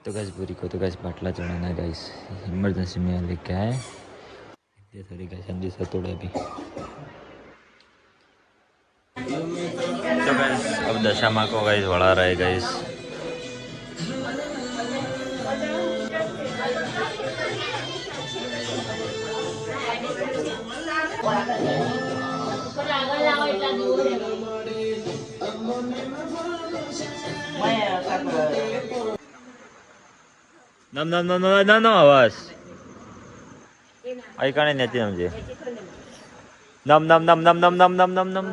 तो गैस बुरी को तो गैस बाटला चढ़ाना है गैस, इमरजेंसी में लेके आए। ये थोड़ी गैस हम जैसा तोड़े अभी। तो गैस अब दशा माँ को गैस बढ़ा रहे गैस। नम नम नम नम नम नम आवाज आई काने नेती समझे। नम नम नम नम नम नम नम नम नम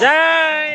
जय।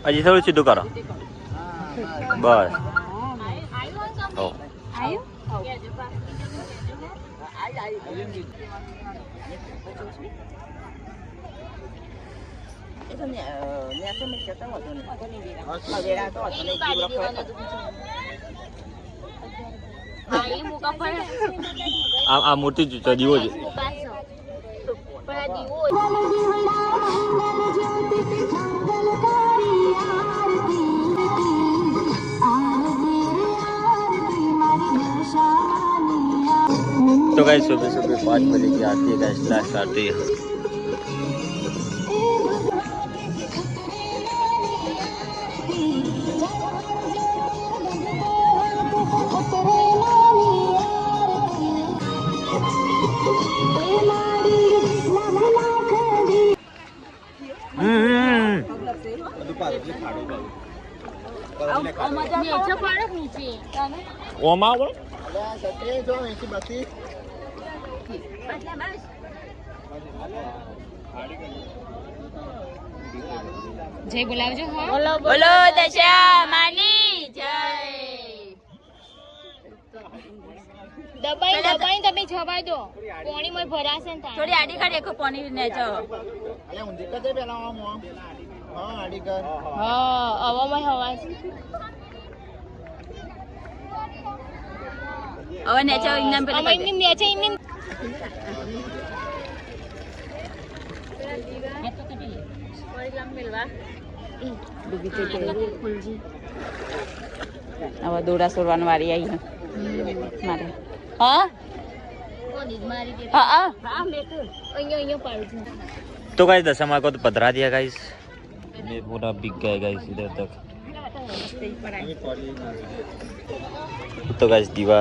હજી થોડું સીધું કરો બસ. આ મૂર્તિ દીવો છે. तो गाइस सुबह सुबह 5 बजे की आती है गाइस, लास्ट आती है. ઓમાં જય બોલાવજો. હા બોલો દશા માની જય. દબાઈ દબાઈ તમે જવા દો, પાણી માં ભરાશે ને. થોડી આડી કાઢી એક પાણી ને જો. હા હવામાં હવા હવે નેચો ઇનામ પેલા અમે ઇનામ નેચે ઇનામ. હવે દોડા સોરવાની વારી આવી મારે. હા तो गाइस दशमा को तो पधरा दिया गाइस, ये पूरा बिक गया गाइस इधर तक. तो गाइस दीवा